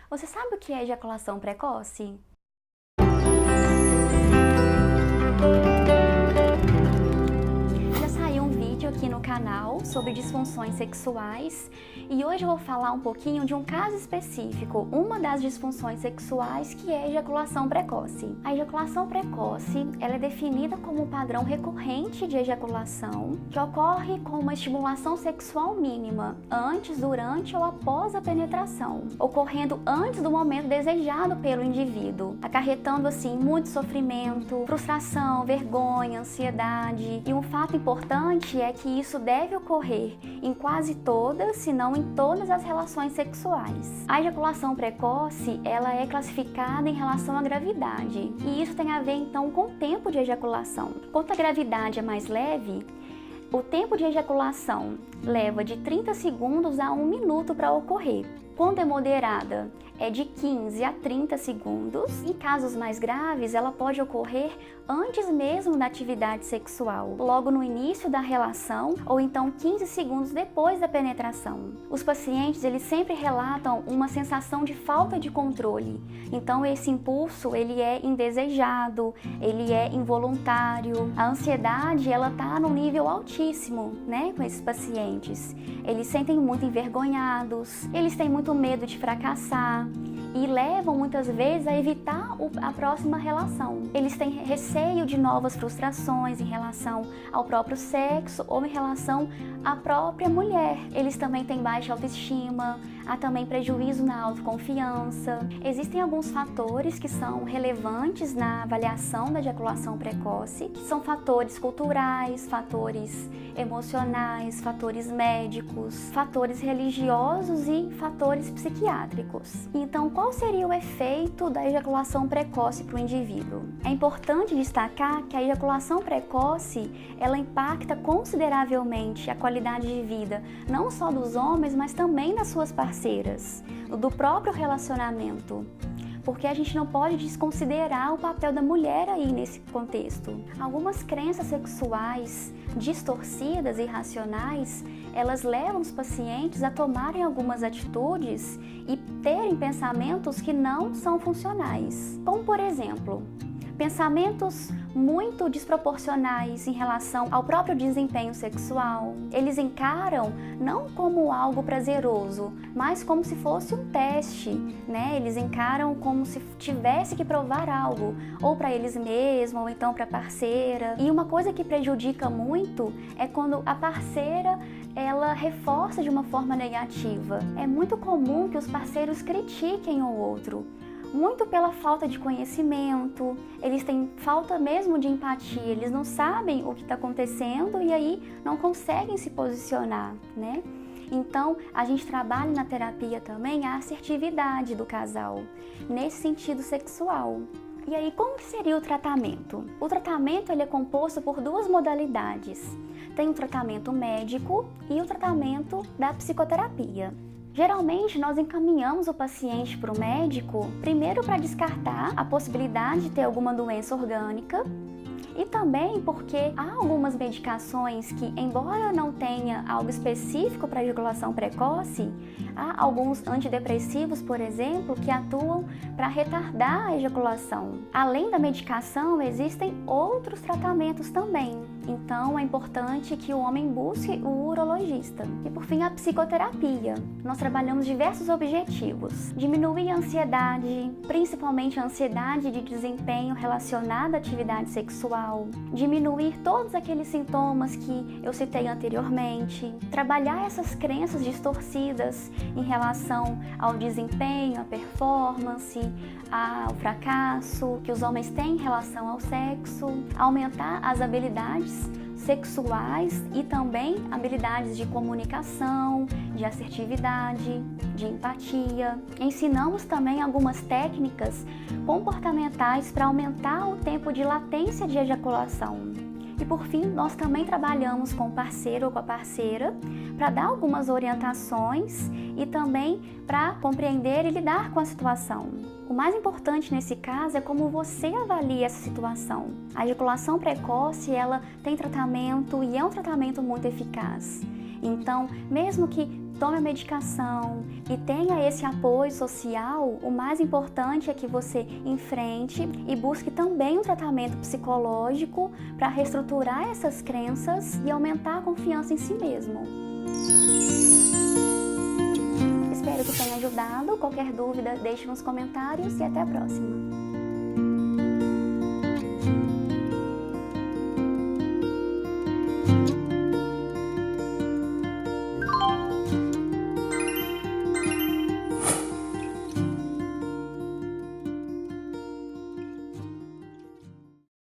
Você sabe o que é ejaculação precoce? Já saiu um vídeo aqui no canal sobre disfunções sexuais e hoje eu vou falar um pouquinho de um caso específico, uma das disfunções sexuais, que é a ejaculação precoce. A ejaculação precoce, ela é definida como um padrão recorrente de ejaculação que ocorre com uma estimulação sexual mínima antes, durante ou após a penetração, ocorrendo antes do momento desejado pelo indivíduo, acarretando assim muito sofrimento, frustração, vergonha, ansiedade. E um fato importante é que isso deve ocorrer em quase todas, se não em todas as relações sexuais. A ejaculação precoce, ela é classificada em relação à gravidade, e isso tem a ver então com o tempo de ejaculação. Quanto a gravidade é mais leve, o tempo de ejaculação leva de 30 segundos a 1 minuto para ocorrer. Quando é moderada, é de 15 a 30 segundos. Em casos mais graves, ela pode ocorrer antes mesmo da atividade sexual, logo no início da relação ou então 15 segundos depois da penetração. Os pacientes, eles sempre relatam uma sensação de falta de controle. Então esse impulso, ele é indesejado, ele é involuntário. A ansiedade, ela tá num nível altíssimo, né, com esses pacientes. Eles sentem muito envergonhados, eles têm muito medo de fracassar e levam muitas vezes a evitar a próxima relação. Eles têm receio de novas frustrações em relação ao próprio sexo ou em relação à própria mulher. Eles também têm baixa autoestima, há também prejuízo na autoconfiança. Existem alguns fatores que são relevantes na avaliação da ejaculação precoce, que são fatores culturais, fatores emocionais, fatores médicos, fatores religiosos e fatores psiquiátricos. Então, qual seria o efeito da ejaculação precoce para o indivíduo? É importante destacar que a ejaculação precoce, ela impacta consideravelmente a qualidade de vida, não só dos homens, mas também das suas parceiras, do próprio relacionamento. Porque a gente não pode desconsiderar o papel da mulher aí nesse contexto. Algumas crenças sexuais distorcidas e irracionais, elas levam os pacientes a tomarem algumas atitudes e terem pensamentos que não são funcionais. Como, por exemplo, pensamentos muito desproporcionais em relação ao próprio desempenho sexual. Eles encaram não como algo prazeroso, mas como se fosse um teste, né? Eles encaram como se tivesse que provar algo, ou para eles mesmos, ou então para a parceira. E uma coisa que prejudica muito é quando a parceira, ela reforça de uma forma negativa. É muito comum que os parceiros critiquem o outro, muito pela falta de conhecimento, eles têm falta mesmo de empatia, eles não sabem o que está acontecendo e aí não conseguem se posicionar, né? Então, a gente trabalha na terapia também a assertividade do casal, nesse sentido sexual. E aí, como que seria o tratamento? O tratamento, ele é composto por duas modalidades. Tem o tratamento médico e o tratamento da psicoterapia. Geralmente, nós encaminhamos o paciente para o médico, primeiro para descartar a possibilidade de ter alguma doença orgânica, e também porque há algumas medicações que, embora não tenha algo específico para a ejaculação precoce, há alguns antidepressivos, por exemplo, que atuam para retardar a ejaculação. Além da medicação, existem outros tratamentos também. Então, é importante que o homem busque o urologista. E por fim, a psicoterapia. Nós trabalhamos diversos objetivos. Diminuir a ansiedade, principalmente a ansiedade de desempenho relacionada à atividade sexual. Diminuir todos aqueles sintomas que eu citei anteriormente. Trabalhar essas crenças distorcidas em relação ao desempenho, à performance, ao fracasso que os homens têm em relação ao sexo. Aumentar as habilidades sexuais e também habilidades de comunicação, de assertividade, de empatia. Ensinamos também algumas técnicas comportamentais para aumentar o tempo de latência de ejaculação. E por fim, nós também trabalhamos com o parceiro ou com a parceira para dar algumas orientações e também para compreender e lidar com a situação. O mais importante nesse caso é como você avalia essa situação. A ejaculação precoce, ela tem tratamento e é um tratamento muito eficaz. Então, mesmo que tome a medicação e tenha esse apoio social, o mais importante é que você enfrente e busque também um tratamento psicológico para reestruturar essas crenças e aumentar a confiança em si mesmo. Espero que tenha ajudado. Qualquer dúvida, deixe nos comentários e até a próxima.